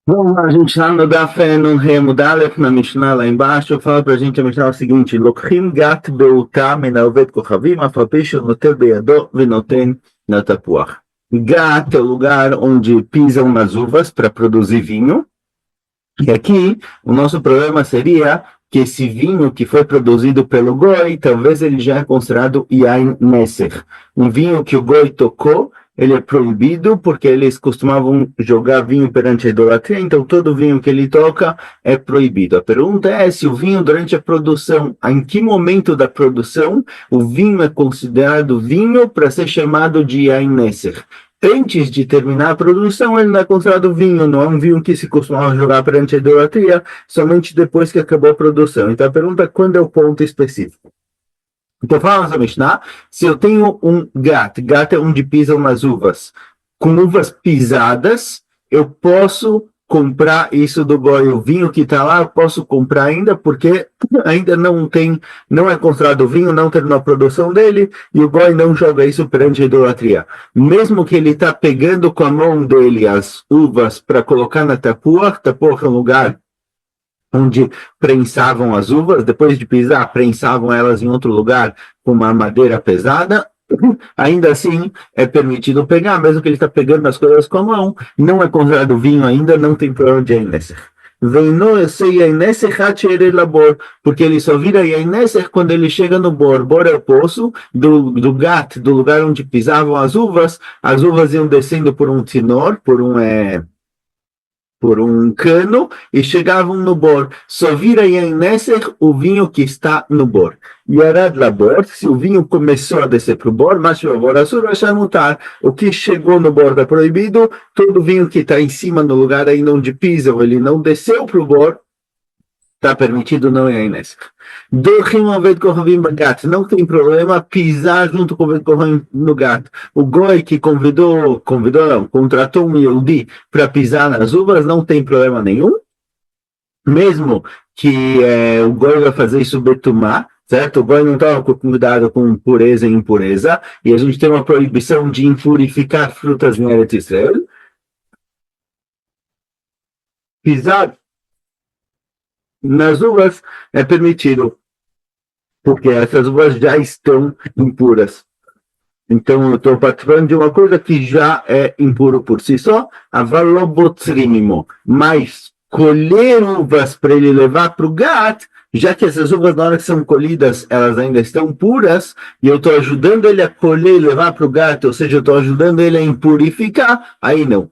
Vamos lá, a gente está no Daf Nun Remud Aleph, na Mishnah lá embaixo, fala pra gente a Mishnah o seguinte: Lokchim gat beutá min haovet kochavim, af al pi shenotel beyado venoten na tapuach. Gat é o lugar onde pisam nas uvas para produzir vinho. E aqui o nosso problema seria que esse vinho que foi produzido pelo Goi, talvez ele já é considerado Yain Neser. Um vinho que o Goi tocou, ele é proibido porque eles costumavam jogar vinho perante a idolatria, então todo vinho que ele toca é proibido. A pergunta é se o vinho durante a produção, em que momento da produção o vinho é considerado vinho para ser chamado de Yain Neser. Antes de terminar a produção, ele não é considerado vinho, não é um vinho que se costumava jogar perante a idolatria, somente depois que acabou a produção. Então a pergunta é quando é o ponto específico. Então fala na Mishnah, se eu tenho um gat é onde pisam nas uvas, com uvas pisadas, eu posso comprar isso do Goi, o vinho que está lá, eu posso comprar ainda, porque ainda não é considerado vinho, não terminou a produção dele, e o Goi não joga isso perante a idolatria. Mesmo que ele está pegando com a mão dele as uvas para colocar na tapuach é um lugar onde prensavam as uvas, depois de pisar, prensavam elas em outro lugar com uma madeira pesada, ainda assim é permitido pegar, mesmo que ele está pegando as coisas com a mão, não é considerado vinho ainda, não tem problema de Yain-Neser. Porque ele só vira Yain-Neser quando ele chega no bor. Bor é o poço do gat, do lugar onde pisavam as uvas iam descendo por um tinor, por um cano e chegavam no bor. Só vira Yain-Neser o vinho que está no bor. Yarad labor, se o vinho começou a descer para o bor, mas o que chegou no bor está proibido, todo vinho que está em cima no lugar ainda onde pisam, ele não desceu para o bor, está permitido, não é Yain-Neser. Não tem problema pisar junto com o Vedkohavim no gato. O Goi que contratou um Yehudi para pisar nas uvas, não tem problema nenhum. Mesmo que o Goi vai fazer isso betumá, certo? O Goi não estava com cuidado com pureza e impureza, e a gente tem uma proibição de impurificar frutas em Eretz Israel. Pisar nas uvas é permitido, porque essas uvas já estão impuras. Então, eu estou participando de uma coisa que já é impuro por si só, mas colher uvas para ele levar para o gat, já que essas uvas, na hora que são colhidas, elas ainda estão puras, e eu estou ajudando ele a colher e levar para o gat, ou seja, eu estou ajudando ele a impurificar, aí não.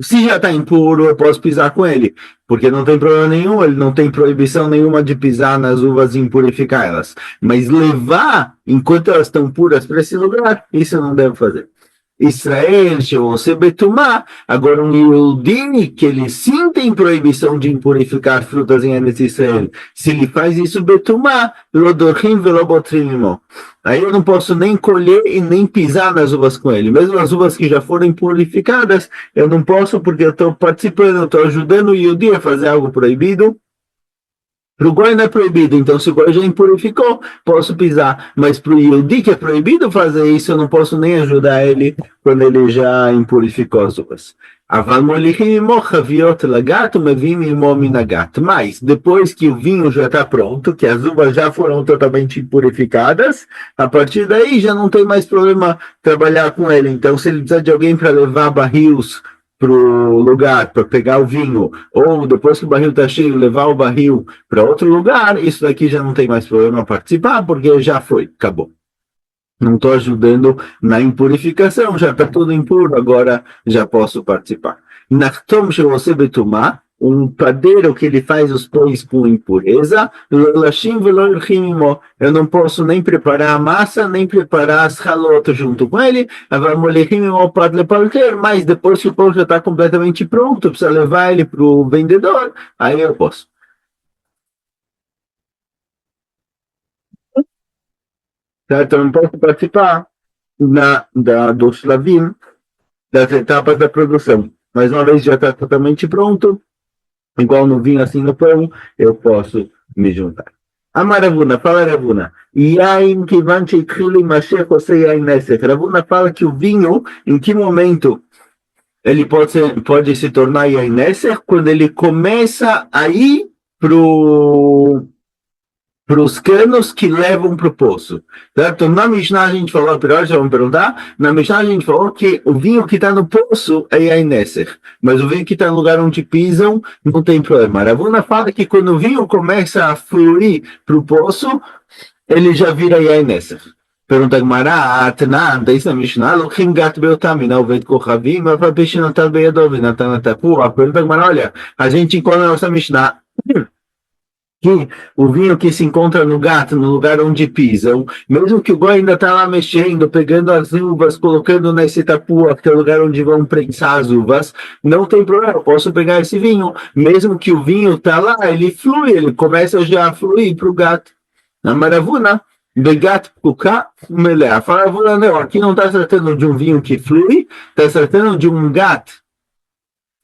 Se já está impuro, eu posso pisar com ele, porque não tem problema nenhum, ele não tem proibição nenhuma de pisar nas uvas e impurificar elas. Mas levar, enquanto elas estão puras para esse lugar, isso eu não devo fazer. Israel, você betumá, agora um Yehudi, que ele sim tem proibição de impurificar frutas em Eretz Israel, se ele faz isso betumá, lodorrim velobotrim. Aí eu não posso nem colher e nem pisar nas uvas com ele. Mesmo as uvas que já foram purificadas, eu não posso porque eu estou participando, eu estou ajudando o Yehudi a fazer algo proibido. Para o Goi não é proibido, então se o Goi já impurificou, posso pisar. Mas para o Yehudi que é proibido fazer isso, eu não posso nem ajudar ele quando ele já impurificou as uvas. Mas depois que o vinho já está pronto, que as uvas já foram totalmente purificadas, a partir daí já não tem mais problema trabalhar com ele. Então, se ele precisa de alguém para levar barris para o lugar, para pegar o vinho, ou depois que o barril está cheio, levar o barril para outro lugar, isso daqui já não tem mais problema participar, porque já foi, acabou. Não estou ajudando na impurificação, já está tudo impuro, agora já posso participar. Nachtom você betumá, um padeiro que ele faz os pães com impureza, eu não posso nem preparar a massa, nem preparar as halotas junto com ele, mas depois que o pão já está completamente pronto, precisa levar ele para o vendedor, aí eu posso. Certo? Eu não posso participar dos Slavim, das etapas da produção. Mas uma vez já está totalmente pronto, igual no vinho assim no pão, eu posso me juntar. Amaravuna, fala Ravuna. Yain kivan sheitchil imashech osei yain nesek. Ravuna fala que o vinho, em que momento ele pode se tornar Yaineser quando ele começa a ir para os canos que levam para o poço. Certo? Na Mishnah a gente falou, agora já vamos perguntar, na Mishnah a gente falou que o vinho que está no poço é Yaineser, mas o vinho que está no lugar onde pisam não tem problema. Ravuna fala que quando o vinho começa a fluir para o poço, ele já vira Yaineser. Pergunta Gemara, Atnan, daí na Mishnah, Lochim gat beotam, não ved kochavim, mas para peixe não tá beyadov, Natan atapua. Pergunta Gemara, olha, a gente encontra na nossa Mishnah que o vinho que se encontra no gato, no lugar onde pisam, mesmo que o goi ainda está lá mexendo, pegando as uvas, colocando nesse tapua, que é o lugar onde vão prensar as uvas, não tem problema, eu posso pegar esse vinho, mesmo que o vinho está lá, ele flui, ele começa já a fluir para o gato. Na maravuna, Begat Kuká Melea. Fala, não, aqui não está tratando de um vinho que flui, está tratando de um gato,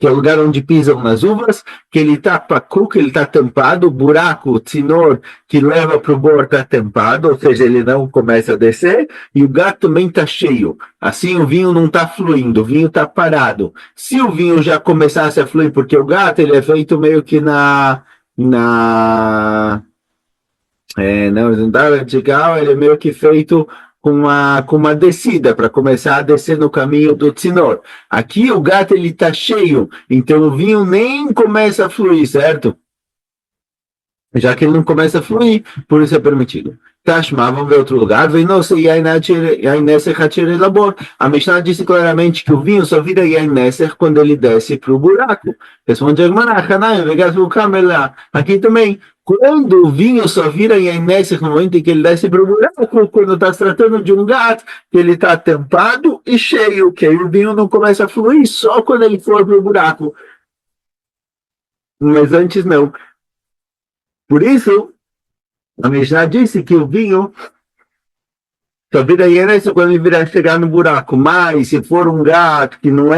que é o lugar onde pisam nas uvas, que ele está pacu, que ele está tampado, o buraco, o tzinor que leva para o bor está tampado, ou seja, ele não começa a descer, e o gato também está cheio. Assim o vinho não está fluindo, o vinho está parado. Se o vinho já começasse a fluir, porque o gato ele é feito meio que não dá vertical, ele é meio que feito com uma descida, para começar a descer no caminho do tzinor. Aqui o gato ele está cheio, então o vinho nem começa a fluir, certo? Já que ele não começa a fluir, por isso é permitido. Tashma, vamos ver outro lugar. A Mishnah disse claramente que o vinho só vira Yaineser quando ele desce para o buraco. Responde aqui também. Quando o vinho só vira Yaineser no momento em que ele desce para o buraco, quando está se tratando de um gato, que ele está tampado e cheio, que aí o vinho não começa a fluir, só quando ele for para o buraco. Mas antes não. Por isso, a Mishnah disse que o vinho só vira Yaineser quando ele virar chegar no buraco. Mas se for um gato que não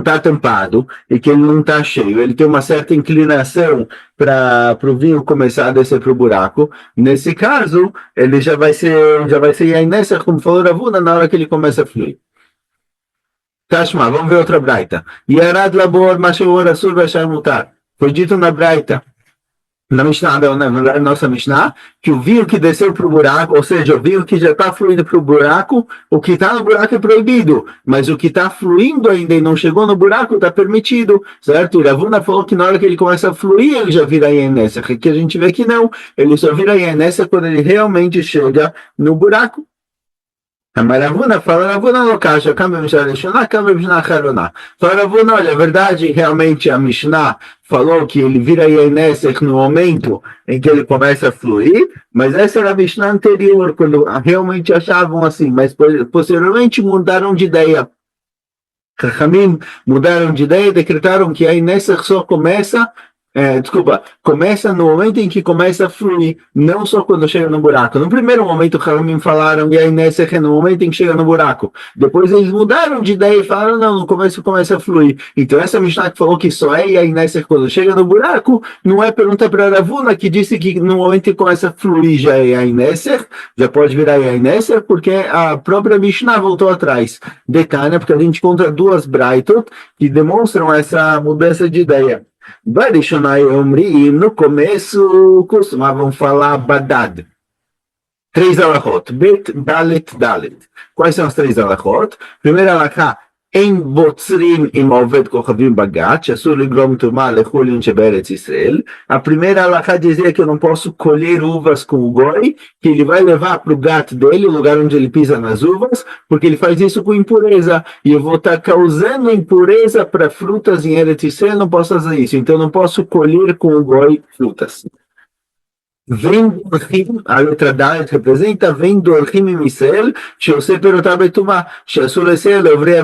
está tampado e que ele não está cheio, ele tem uma certa inclinação para o vinho começar a descer para o buraco. Nesse caso, ele já vai ser Yaineser, como falou Ravuna, na hora que ele começa a fluir. Tashma, vamos ver outra braita. Yarad labor mashor asur vashar mutar. Foi dito na braita, na Mishnah, na nossa Mishnah, que o vinho que desceu para o buraco, ou seja, o vinho que já está fluindo para o buraco, o que está no buraco é proibido, mas o que está fluindo ainda e não chegou no buraco está permitido, certo? Ravuna falou que na hora que ele começa a fluir, ele já vira Yaineser. Aqui a gente vê que não, ele só vira Yaineser quando ele realmente chega no buraco. Mas Ravuna fala, Ravuna não caixa, câmbio Mishnah Leshonah, câmbio Mishnah Acharonah. Fala, Ravuna, olha, a verdade, realmente a Mishnah falou que ele vira Yaineser no momento em que ele começa a fluir, mas essa era a Mishnah anterior, quando realmente achavam assim, mas posteriormente mudaram de ideia. Chachamim mudaram de ideia e decretaram que Yaineser só começa no momento em que começa a fluir, não só quando chega no buraco. No primeiro momento, os Haramim falaram Yaineser é no momento em que chega no buraco. Depois eles mudaram de ideia e falaram, não, no começo começa a fluir. Então essa Mishnah que falou que só é Yaineser quando chega no buraco, não é pergunta para Ravuna, que disse que no momento em que começa a fluir já é Yaineser, já pode virar Yaineser, porque a própria Mishnah voltou atrás. Decana, porque a gente encontra duas Braitot que demonstram essa mudança de ideia. Barishonai Omri, no começo costumavam falar Badad. 3 alachot. Bet, Dalet, Dalet. Quais são as 3 alachot? Primeira alachá, em Botzrim im Oved Kochavim Bagat, Asur Ligrom Tumah Lechulin Sheberetz Israel. A primeira alachá dizia que eu não posso colher uvas com o goi, que ele vai levar para o gato dele, o lugar onde ele pisa nas uvas, porque ele faz isso com impureza, e eu vou estar causando impureza para frutas em Eretz Israel, não posso fazer isso, então eu não posso colher com o goi frutas. Vem dorchim, a letra Dalet representa, vem dorchim em Israel, שעושה פירותה בטומאה, שאסור לסייע לעברי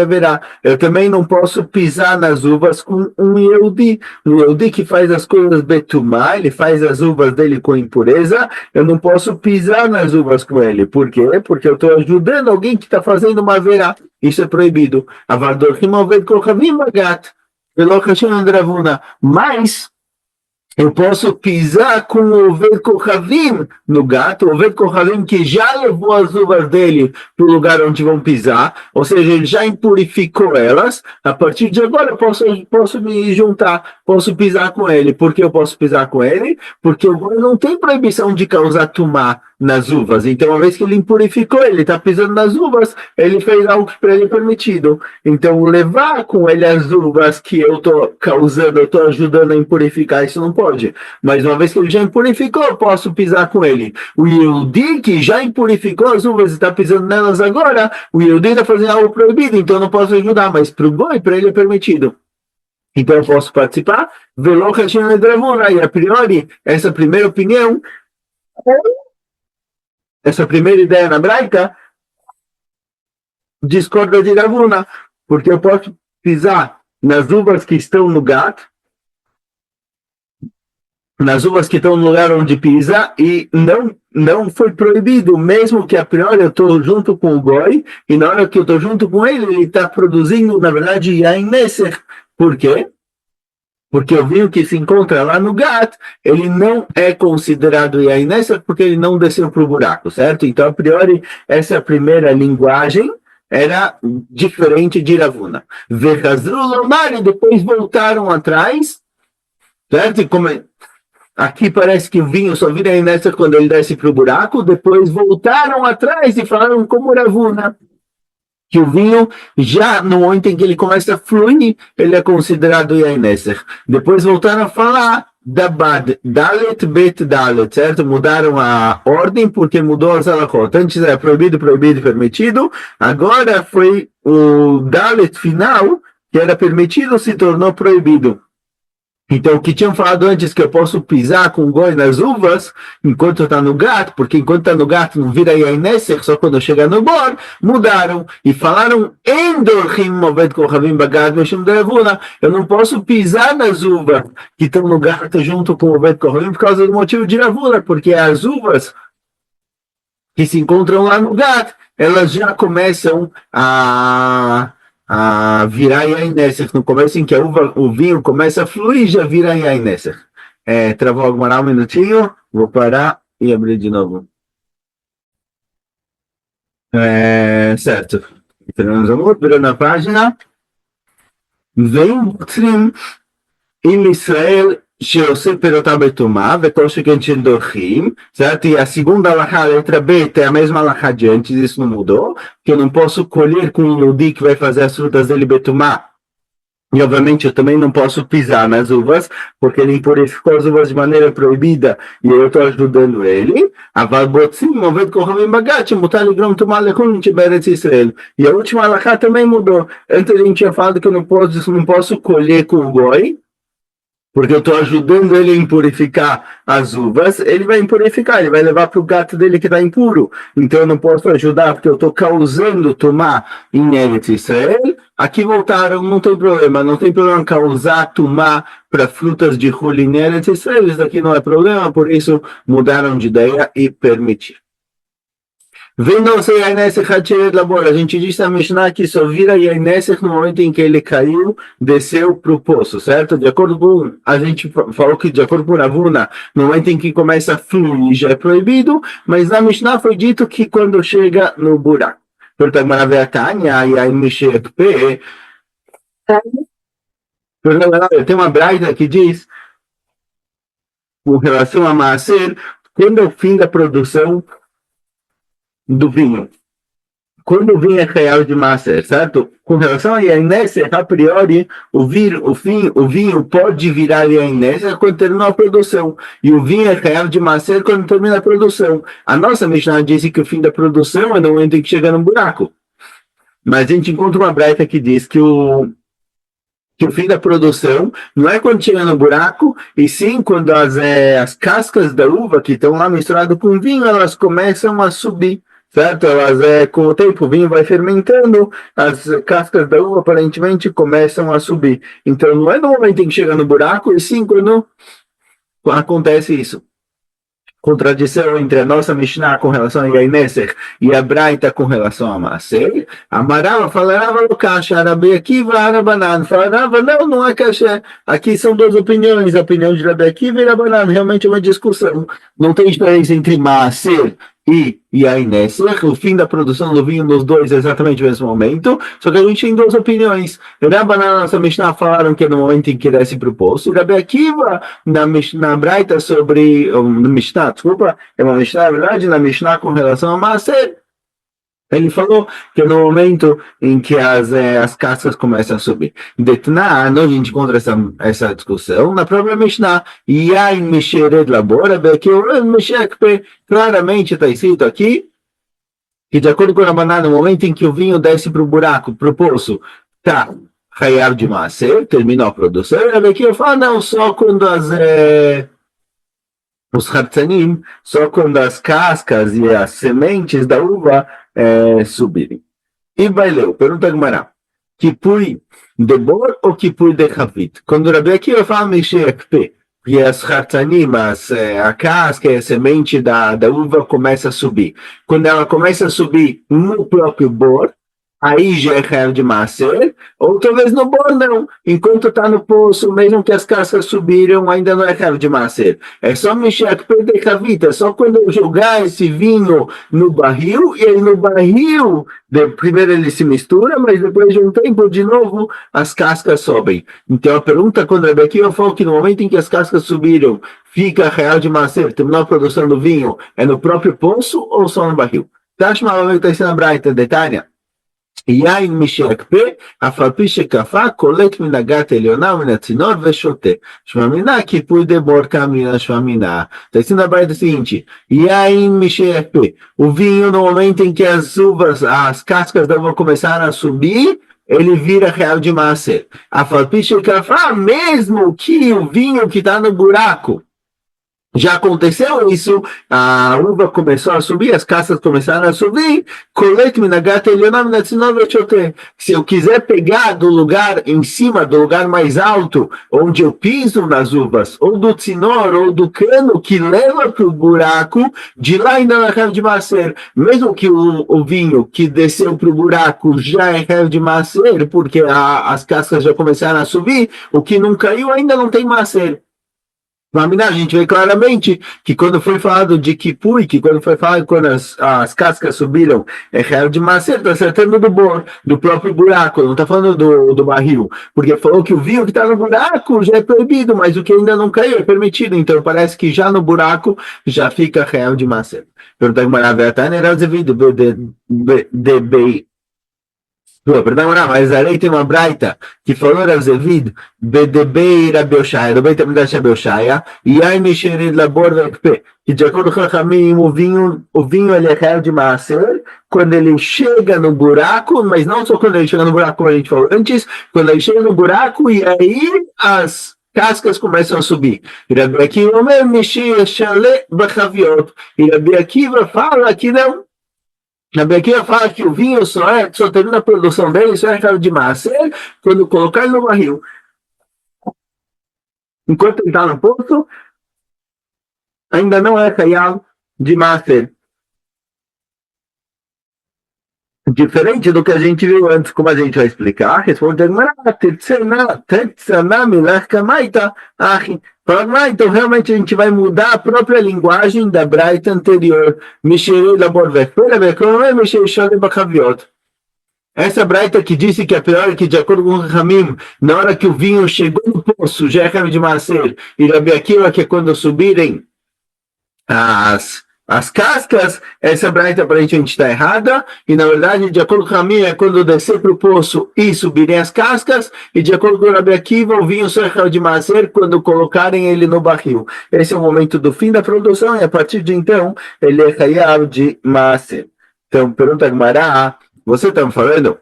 עבירה. Eu também não posso pisar nas uvas com um Yehudi que faz as coisas betumá, ele faz as uvas dele com impureza, eu não posso pisar nas uvas com ele. Por quê? Porque eu estou ajudando alguém que está fazendo uma verá. Isso é proibido. Avar dorchim oved kochavim bagat, velo kashem Ravuna. Mas eu posso pisar com o Oved Kohavim no gato, o Oved Kohavim que já levou as uvas dele para o lugar onde vão pisar, ou seja, ele já impurificou elas. A partir de agora eu posso me juntar, posso pisar com ele. Por que eu posso pisar com ele? Porque o boi não tem proibição de causar tumá nas uvas. Então, uma vez que ele impurificou, ele está pisando nas uvas, ele fez algo que para ele é permitido. Então, levar com ele as uvas que eu estou causando, eu estou ajudando a impurificar, isso não pode. Mas uma vez que ele já impurificou, eu posso pisar com ele. O Yehudi, que já impurificou as uvas e está pisando nelas agora, o Yehudi está fazendo algo proibido, então eu não posso ajudar. Mas para o boi, para ele é permitido. Então eu posso participar. E a priori, essa primeira opinião, essa primeira ideia na Braita, discorda de Ravuna, porque eu posso pisar nas uvas que estão no gato, nas uvas que estão no lugar onde pisa, e não foi proibido, mesmo que a priori eu estou junto com o Goi, e na hora que eu estou junto com ele, ele está produzindo, na verdade, Yain Neser. Por quê? Porque o vinho que se encontra lá no Gat, ele não é considerado Yain Neser, porque ele não desceu para o buraco, certo? Então, a priori, essa primeira linguagem era diferente de Ravuna. Vechazru Lomar, e depois voltaram atrás, certo? E como aqui parece que o vinho só vira Yain Neser quando ele desce para o buraco, depois voltaram atrás e falaram como Ravuna, que o vinho, já no momento em que ele começa a fluir, ele é considerado Yain Neser. Depois voltaram a falar da Bad, Dalet, Bet, Dalet, certo? Mudaram a ordem porque mudou as alachot. Antes era proibido, proibido, permitido. Agora foi o Dalet final, que era permitido, se tornou proibido. Então, o que tinham falado antes, que eu posso pisar com o goi nas uvas, enquanto está no gato, porque enquanto está no gato não vira Yain Neser, só quando chega no bor, mudaram e falaram, eu não posso pisar nas uvas que estão no gato junto com o Oved Kohavim por causa do motivo de Ravuna, porque as uvas que se encontram lá no gato, elas já começam a virar Yain Neser. No começo em que o vinho começa a fluir, já vira Yain Neser. Travou alguma um minutinho, vou parar e abrir de novo. Certo. Então, virando a página. Vem em Israel שעושה פירותה בטומאה, וכל שכן שדורכים, certo? E a segunda alahá, a letra B, é a mesma alahá de antes, isso não mudou, que eu não posso colher com o Yehudi que vai fazer as frutas dele betumá. E obviamente eu também não posso pisar nas uvas, porque ele impurificou as uvas de maneira proibida e eu estou ajudando ele. E a última alahá também mudou. Antes a gente tinha falado que eu não posso colher com o goi, porque eu estou ajudando ele a impurificar as uvas, ele vai impurificar, ele vai levar para o gato dele que está impuro. Então eu não posso ajudar, porque eu estou causando tomar em Eretz Israel. Aqui voltaram, não tem problema causar tomar para frutas de Hulin em Eretz Israel, isso aqui não é problema, por isso mudaram de ideia e permitiram. Vendo-se Yain Neser Hatcheret Labor, a gente disse na Mishnah que só vira Yain Neser no momento em que ele caiu, desceu para o poço, certo? De acordo com, a gente falou que de acordo com Ravuna, no momento em que começa a fluir já é proibido, mas na Mishnah foi dito que quando chega no buraco. Tem uma braita que diz, com relação a Maaser, quando é o fim da produção do vinho. Quando o vinho é real de Maaser, certo? Com relação a Yain Neser, a priori, o vinho pode virar Yain Neser quando terminou a produção. E o vinho é real de Maaser quando termina a produção. A nossa Mishnah disse que o fim da produção é no momento em que chega no buraco. Mas a gente encontra uma breita que diz que o fim da produção não é quando chega no buraco, e sim quando as cascas da uva que estão lá misturadas com vinho, elas começam a subir. Certo? Com o tempo o vinho vai fermentando, as cascas da uva aparentemente começam a subir. Então não é no momento em que chega no buraco, e sim quando acontece isso. contradição entre a nossa Mishnah com relação a Yaineser e a Braita com relação a Maaser. Amarava falarava no Kasha, Rabi Akiva, Arabanan. Falava, não é Kasha. Aqui são duas opiniões, a opinião de Rabi Akiva e Rabanan. Realmente é uma discussão. Não tem diferença entre Maaser e Yaineser, o fim da produção do vinho nos dois é exatamente no mesmo momento, só que a gente tem duas opiniões. Rabanan na nossa Mishnah falaram que é no momento em que desce para o poço, e Rabi Akiva na Braita sobre, na Mishnah, desculpa, é uma Mishnah, na verdade, na Mishnah com relação a Maaser, ele falou que é no momento em que as cascas começam a subir. Detna, a gente encontra essa discussão na própria Mishnah. Yain Mishered Labora, claramente está escrito aqui que, de acordo com a banana, no momento em que o vinho desce para o buraco, para o poço, tá Hayav de Maaser, terminou a produção. E aqui eu falo, não, só quando os hartzanim, só quando as cascas e as sementes da uva subirem. E baileu, pergunta a Gemara, Kipui de bor ou Kipui de chavit? Quando o Rabi Akiva fala Mexeakpe, e as hartzanim, a casca e a semente da uva começa a subir. Quando ela começa a subir no próprio bor, aí já é real de Maaser, ou talvez no bor não. Enquanto está no poço, mesmo que as cascas subiram, ainda não é real de Maaser. É só mexer que perder cavita, é só quando eu jogar esse vinho no barril, e aí no barril, primeiro ele se mistura, mas depois de um tempo, de novo, as cascas sobem. Então a pergunta quando é aqui, eu falo que no momento em que as cascas subiram, fica real de Maaser, terminou a produção do vinho, é no próprio poço ou só no barril? Tashma, está ensinando a Braita, detalhe. יין משיקפה, אף על פי שקפה, קולט מן הגת העליונה ומן הצינור ושותה. שמאמינה, קיפוי דבור קמינה שמאמינה. Está ensinando a Braita o seguinte, Yain Misheakpe, o vinho no momento em que as uvas, as cascas da uva começaram a subir, ele vira real de Maaser. Aף על פי שקפה, mesmo que o vinho que está no buraco, já aconteceu isso, a uva começou a subir, as cascas começaram a subir, se eu quiser pegar do lugar em cima, do lugar mais alto, onde eu piso nas uvas, ou do tzinor, ou do cano que leva para o buraco, de lá ainda na real de Maaser, mesmo que o vinho que desceu para o buraco já é real de Maaser, porque as cascas já começaram a subir, o que não caiu ainda não tem Maaser. A gente vê claramente que quando foi falado de Kipui, que quando foi falado quando as cascas subiram, é real de Maaser, está acertando do bor, do próprio buraco, não está falando do barril, porque falou que o vinho que está no buraco já é proibido, mas o que ainda não caiu é permitido, então parece que já no buraco já fica real de Maaser. Pergunta que maravilha, era devido perdão, mas a lei tem uma braita que falou Rav Zevid, Bedebei Rabi Oshaya, do bem também da Rabi Oshaya, e aí mexerid labor vekpe, que de acordo com o Chachamim, o vinho ele é real de Maaser, quando ele chega no buraco, mas não só quando ele chega no buraco, como a gente falou antes, quando ele chega no buraco, e aí as cascas começam a subir. E Rabi Akiva mexia chale bachaviot, e Rabi Akiva fala que não. A Bequia fala que o vinho só termina a produção dele, só é real de Maaser, quando colocar ele no barril. Enquanto ele está no poço, ainda não é real de Maaser. Diferente do que a gente viu antes, como a gente vai explicar, responde a Gemara, então realmente a gente vai mudar a própria linguagem da Braita anterior. Essa Braita que disse que é pior, que de acordo com o Ramim, na hora que o vinho chegou no poço, já é real de Maaser, e Rabi Akiva, que é quando subirem as cascas, essa braita aparentemente está errada, e na verdade, de acordo com o Ramim, é quando descer para o poço e subirem as cascas, e de acordo com o Rabi Akiva, o vinho só é real de Maaser quando colocarem ele no barril. Esse é o momento do fim da produção, e a partir de então, ele é real de Maaser. Então, pergunta a Gemara, você está me falando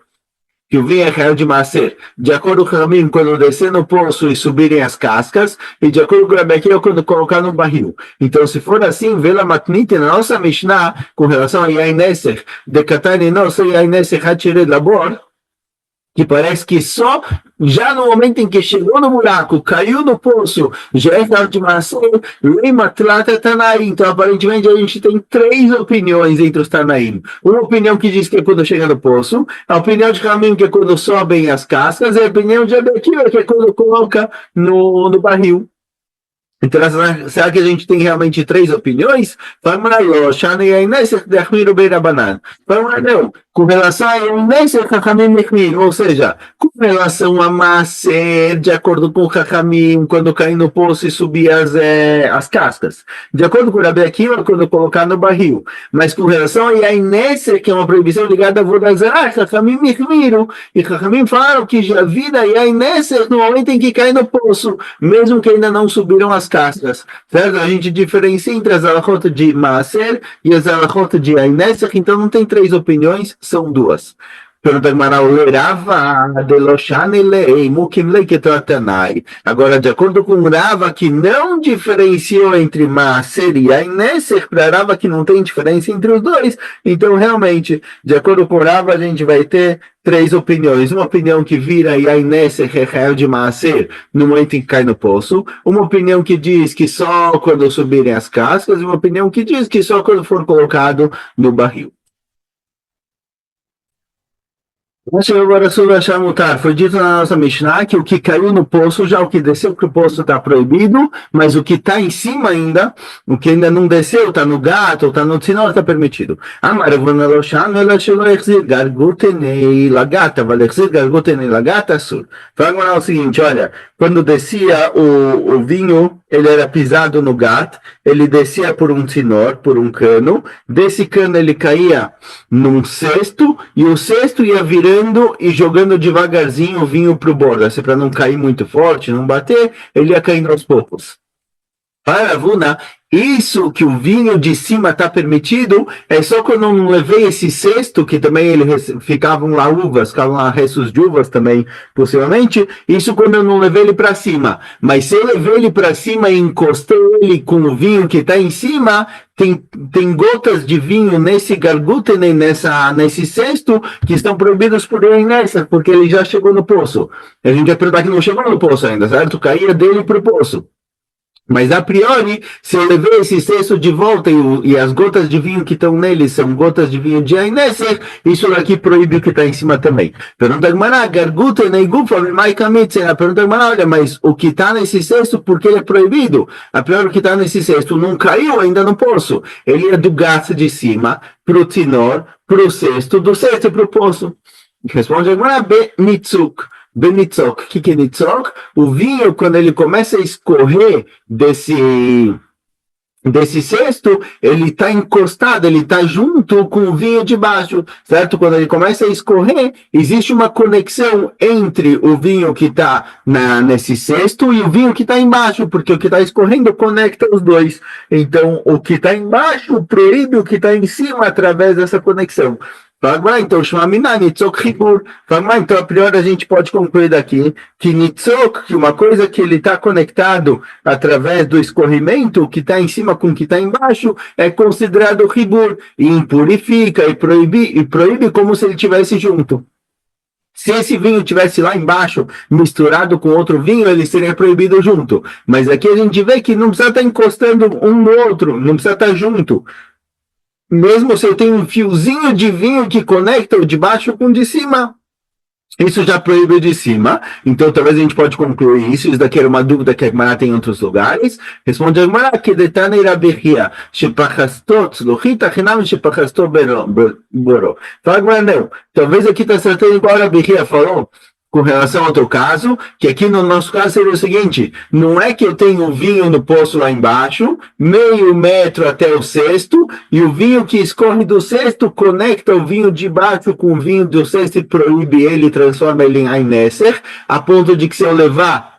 que o vinho é real de Maaser, de acordo com o Ramim, quando descer no poço e subirem as cascas, e de acordo com o Rabi Akiva, quando colocar no barril. Então, se for assim, vela matnite na nossa Mishnah, com relação a Yain Neser, de Katani, não, se Yain Neser Hachired Labor, que parece que só já no momento em que chegou no buraco, caiu no poço, já é tarde de maçã, lema trata Tanaim. Então, aparentemente, a gente tem três opiniões entre os Tanaim. Uma opinião que diz que é quando chega no poço, a opinião de Ramim que é quando sobem as cascas, e a opinião de Abekiva que é quando coloca no barril. Então, será que a gente tem realmente três opiniões? Fala, não. Com relação a ou seja, com relação a Maaser, de acordo com o Chachamim, quando cair no poço e subir as cascas. De acordo com o Rabi Akiva, quando colocar no barril. Mas com relação a Yainese, que é uma proibição ligada a Vodazarah, Chachamim Mechmiru, e Chachamim falaram que já vida Yainese no momento em que cai no poço, mesmo que ainda não subiram as cascas. Certo? A gente diferencia entre as alachot de Maaser e as alachot de Yainese, então não tem três opiniões, são duas. Agora, de acordo com Rava, que não diferenciou entre Maaser e Aineser, para Rava que não tem diferença entre os dois, então realmente, de acordo com Rava, a gente vai ter três opiniões. Uma opinião que vira Aineser é de Maaser no momento em que cai no poço, uma opinião que diz que só quando subirem as cascas, e uma opinião que diz que só quando for colocado no barril. Agora sobre a Shamutar, foi dito na nossa Mishnah que o que caiu no poço, já o que desceu para o poço está proibido, mas o que está em cima ainda, o que ainda não desceu, está no gato, está no tzinor, está permitido. Amaravuna Loshan, ela chegou a exir gargutenei lagata, vale exir gargutenei lagata, sur. Fala o seguinte, olha, quando descia o vinho, ele era pisado no gato, ele descia por um tzinor, por um cano, desse cano ele caía num cesto, e o cesto ia virando e jogando devagarzinho o vinho para o bordo, assim, para não cair muito forte, não bater, ele ia caindo aos poucos. Para Avuna, isso que o vinho de cima está permitido é só quando eu não levei esse cesto, que também ficavam lá uvas, ficavam lá restos de uvas também, possivelmente, isso quando eu não levei ele para cima. Mas se eu levei ele para cima e encostei ele com o vinho que está em cima, tem gotas de vinho nesse gargutene, nesse cesto, que estão proibidos por ele nessa, porque ele já chegou no poço. A gente vai perguntar que não chegou no poço ainda, certo? Caía dele para o poço. Mas a priori, se eu levei esse cesto de volta e as gotas de vinho que estão nele são gotas de vinho de Aineser, isso daqui proíbe o que está em cima também. Pergunta a Gemara, garguta e neigufa, maikamitze. Pergunta a Gemara, olha, mas o que está nesse cesto, por que ele é proibido? A priori, o que está nesse cesto não caiu ainda no poço. Ele é do gato de cima, pro tinor, pro cesto, do cesto para o poço. Responde a Gemara, benitzuk. Benitzok. O que é nitzok? O vinho, quando ele começa a escorrer desse cesto, ele está encostado, ele está junto com o vinho de baixo, certo? Quando ele começa a escorrer, existe uma conexão entre o vinho que está nesse cesto e o vinho que está embaixo, porque o que está escorrendo conecta os dois. Então, o que está embaixo proíbe o que está em cima através dessa conexão. Então, então, a priori a gente pode concluir daqui que nitzok, que uma coisa que ele está conectado através do escorrimento, o que está em cima com o que está embaixo, é considerado ribur, e impurifica, e proíbe como se ele estivesse junto. Se esse vinho tivesse lá embaixo, misturado com outro vinho, ele seria proibido junto. Mas aqui a gente vê que não precisa estar encostando um no outro, não precisa estar junto. Mesmo se eu tenho um fiozinho de vinho que conecta o de baixo com o de cima, isso já proíbe o de cima. Então, talvez a gente pode concluir isso. Isso daqui era uma dúvida que a Gemara tem em outros lugares. Responde a Gemara que detane Rabechia, shepachastot lohita chinam shepachastot boro. Fala, Gemara, não. Talvez aqui está acertando igual a Rabechia falou, com relação ao teu caso, que aqui no nosso caso seria o seguinte, não é que eu tenho o vinho no poço lá embaixo, meio metro até o cesto, e o vinho que escorre do cesto conecta o vinho de baixo com o vinho do cesto e proíbe ele, transforma ele em Aineser, a ponto de que se eu levar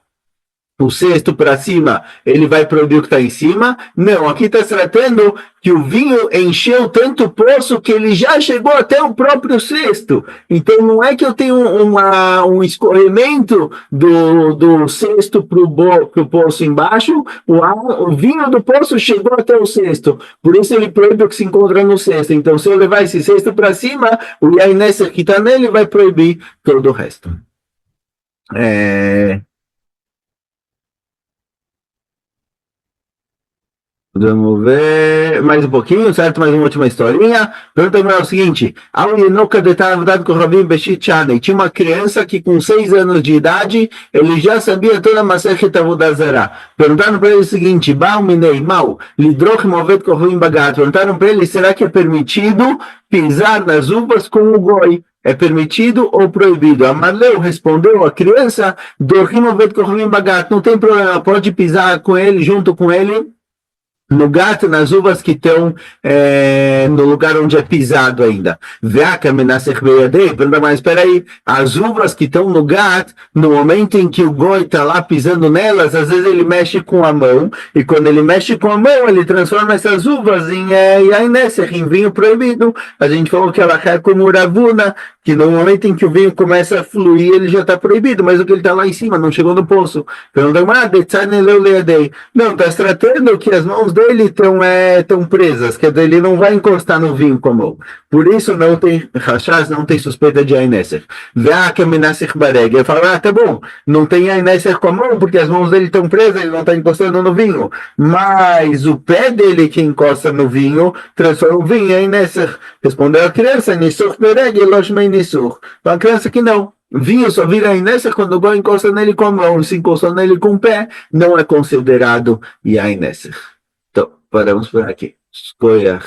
o cesto para cima, ele vai proibir o que está em cima. Não, aqui está se tratando que o vinho encheu tanto o poço que ele já chegou até o próprio cesto. Então não é que eu tenho um escorrimento do cesto para o poço embaixo, o vinho do poço chegou até o cesto. Por isso ele proíbe o que se encontra no cesto. Então se eu levar esse cesto para cima, o Yain Nesser que está nele vai proibir todo o resto. Vamos ver mais um pouquinho, certo? Mais uma última historinha. Pergunta é o seguinte: tinha uma criança que com 6 anos de idade, ele já sabia toda a Masechet Avodah Zarah. Perguntaram para ele o seguinte: perguntaram para ele, será que é permitido pisar nas uvas com o goi? É permitido ou proibido? Amarleu respondeu a criança: não tem problema, pode pisar com ele, junto com ele, no gato, nas uvas que estão no lugar onde é pisado ainda. Mas espera aí, as uvas que estão no gato, no momento em que o goi está lá pisando nelas, às vezes ele mexe com a mão, e quando ele mexe com a mão, ele transforma essas uvas em vinho proibido. A gente falou que ela cai como Ravuna, que no momento em que o vinho começa a fluir, ele já está proibido, mas o que ele está lá em cima, não chegou no poço. Não, está se tratando que as mãos dele estão presas, quer dizer, ele não vai encostar no vinho com a mão. Por isso não tem rachás, não tem suspeita de Ainesser. Ele fala, tá bom, não tem Ainesser com a mão, porque as mãos dele estão presas, ele não está encostando no vinho. Mas o pé dele que encosta no vinho, transforma o vinho em Ainesser. Respondeu a criança, Nissur Bereg, Eloshmei Nissur. A criança que não. Vinho só vira Ainesser quando o goi encosta nele com a mão, se encostou nele com o pé, não é considerado Ainesser. Então, paramos por aqui. Escolha.